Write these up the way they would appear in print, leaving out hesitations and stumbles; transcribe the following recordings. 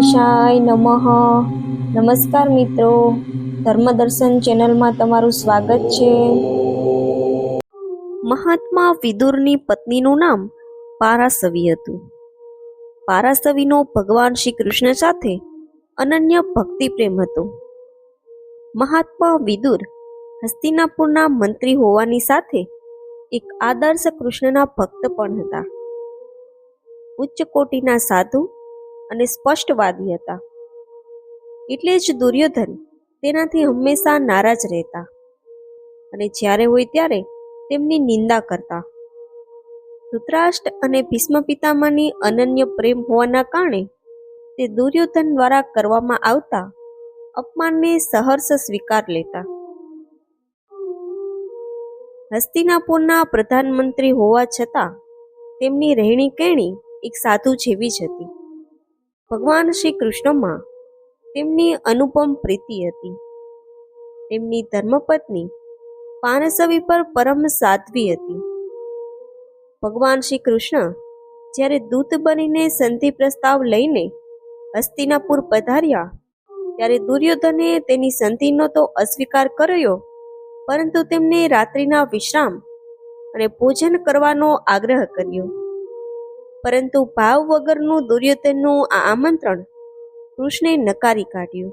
ગણેશાય નમઃ. નમસ્કાર મિત્રો, ધર્મદર્શન ચેનલમાં તમારું સ્વાગત છે. મહાત્મા વિદુરની પત્નીનું નામ પારાસવી હતું. પારાસવીનો ભગવાન શ્રી કૃષ્ણ સાથે અનન્ય ભક્તિ પ્રેમ હતો. મહાત્મા વિદુર હસ્તિનાપુરના મંત્રી હોવાની સાથે એક આદર્શ કૃષ્ણના ભક્ત પણ હતા. ઉચ્ચ કોટીના સાધુ અને સ્પષ્ટવાદી હતા. એટલે જ દુર્યોધન તેનાથી હંમેશા નારાજ રહેતા અને જ્યારે હોય ત્યારે તેમની નિંદા કરતા. ધૃતરાષ્ટ્ર અને ભીષ્મ પિતામહની અનન્ય પ્રેમ હોવાના કારણે તે દુર્યોધન દ્વારા કરવામાં આવતા અપમાનને સહર્ષ સ્વીકાર લેતા. હસ્તિનાપુરના પ્રધાનમંત્રી હોવા છતાં તેમની રહેણી કહેણી એક સાધુ જેવી જ હતી. ભગવાન શ્રી કૃષ્ણમાં તેમની અનુપમ પ્રીતિ હતી. તેમની ધર્મપત્ની પારસવી પર પરમ સાધ્વી હતી. ભગવાન શ્રી કૃષ્ણ જ્યારે દૂત બનીને સંધિ પ્રસ્તાવ લઈને હસ્તિનાપુર પધાર્યા ત્યારે દુર્યોધને તેની સંધિનો તો અસ્વીકાર કર્યો, પરંતુ તેમને રાત્રિના વિશ્રામ અને ભોજન કરવાનો આગ્રહ કર્યો. પરંતુ ભાવ વગરનું દુર્યોધનનું આ આમંત્રણ કૃષ્ણે નકારી કાઢ્યું.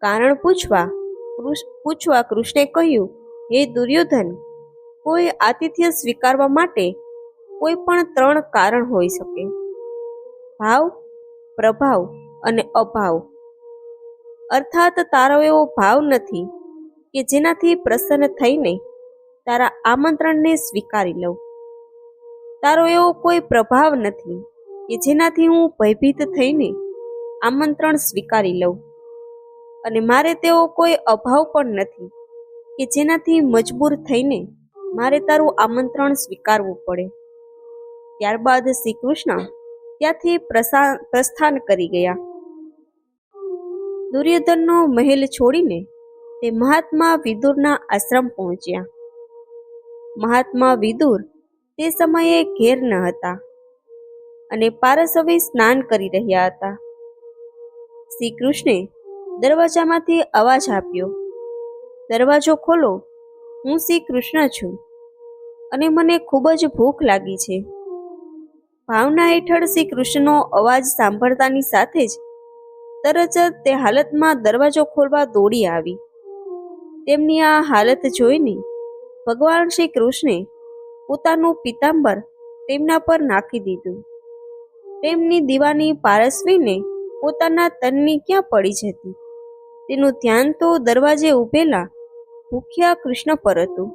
કારણ પૂછવા કૃષ્ણે કહ્યું, હે દુર્યોધન, કોઈ આતિથ્ય સ્વીકારવા માટે કોઈ પણ 3 કારણ હોઈ શકે: ભાવ, પ્રભાવ અને અભાવ. અર્થાત તારો એવો ભાવ નથી કે જેનાથી પ્રસન્ન થઈને તારા આમંત્રણને સ્વીકારી લઉં. તારો એવો કોઈ પ્રભાવ નથી કે જેનાથી હું ભયભીત થઈને આમંત્રણ સ્વીકારી લઉં. અને મારે તેવો કોઈ અભાવ પણ નથી કે જેનાથી મજબૂર થઈને મારે તારું આમંત્રણ સ્વીકારવું પડે. ત્યારબાદ શ્રી કૃષ્ણ ત્યાંથી પ્રસ્થાન કરી ગયા. દુર્યોધનનો મહેલ છોડીને તે મહાત્મા વિદુરના આશ્રમ પહોંચ્યા. મહાત્મા વિદુર તે સમયે ઘેર ન હતા અને પારસવી સ્નાન કરી રહ્યા હતા. શ્રી કૃષ્ણે દરવાજામાંથી અવાજ આપ્યો, દરવાજો ખોલો, હું શ્રી કૃષ્ણ છું અને મને ખૂબ જ ભૂખ લાગી છે. ભાવના હેઠળ શ્રી કૃષ્ણનો અવાજ સાંભળતાની સાથે જ તરત જ તે હાલતમાં દરવાજો ખોલવા દોડી આવી. તેમની આ હાલત જોઈને ભગવાન શ્રી કૃષ્ણે પોતાનું પીતાંબર તેમના પર નાખી દીધું. તેમની દીવાની પારસવીને પોતાના તનની ક્યાં પડી જતી, તેનું ધ્યાન તો દરવાજે ઊભેલા ભૂખ્યા કૃષ્ણ પર હતું.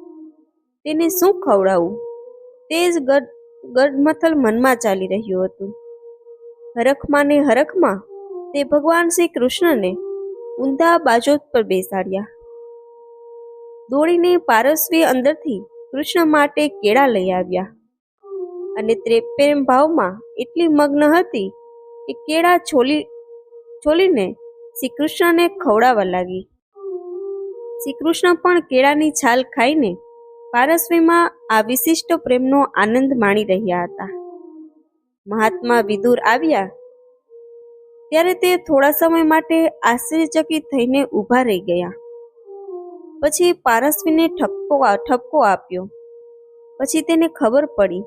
તેને શું ખવડાવવું તે જ ગડમથલ મનમાં ચાલી રહ્યું હતું. હરખમાં ને હરખમાં તે ભગવાન શ્રી કૃષ્ણને ઊંધા બાજોત પર બેસાડ્યા. દોડીને પારસવી અંદરથી કૃષ્ણ માટે કેળા લઈ આવ્યા અને તે પ્રેમ ભાવમાં એટલી મગ્ન હતી કે કેળા છોલીને શ્રી કૃષ્ણને ખવડાવવા લાગી. શ્રી કૃષ્ણ પણ કેળાની છાલ ખાઈને પારસવીમાં આ વિશિષ્ટ પ્રેમનો આનંદ માણી રહ્યા હતા. મહાત્મા વિદુર આવ્યા ત્યારે તે થોડા સમય માટે આશ્ચર્યચકિત થઈને ઊભા રહી ગયા. પછી પારસવીને ઠપકો આપ્યો. પછી તેને ખબર પડી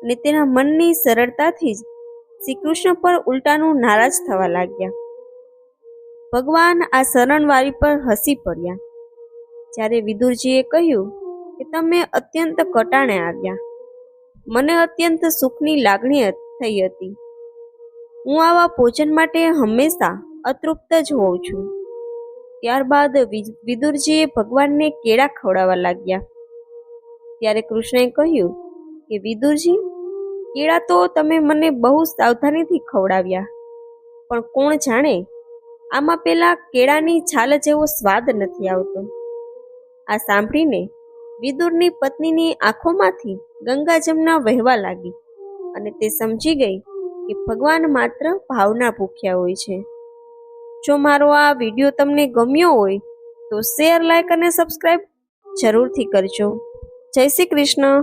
અને તેના મનની સરળતાથી જ શ્રી કૃષ્ણ પર ઉલટાનું નારાજ થવા લાગ્યા. ભગવાન આ શરણવારી પર હસી પડ્યા. જ્યારે વિદુરજીએ કહ્યું કે તમે અત્યંત કટાણે આવ્યા, મને અત્યંત સુખની લાગણી થઈ હતી. હું આવા ભોજન માટે હંમેશા અતૃપ્ત જ હોઉં છું. ત્યારબાદ વિદુરજીએ ભગવાનને કેળા ખવડાવવા લાગ્યા. ત્યારે કૃષ્ણએ કહ્યું કે વિદુરજી, કેળા તો તમે મને બહુ સાવધાનીથી ખવડાવ્યા, પણ કોણ જાણે આમાં પેલા કેળાની છાલ જેવો સ્વાદ નથી આવતો. આ સાંભળીને વિદુરની પત્નીની આંખોમાંથી ગંગા જમના વહેવા લાગી અને તે સમજી ગઈ કે ભગવાન માત્ર ભાવના ભૂખ્યા હોય છે. જો મારો આ વિડીયો તમને ગમ્યો હોય તો શેર, લાઈક અને સબસ્ક્રાઈબ જરૂરથી કરજો. જય શ્રી કૃષ્ણ.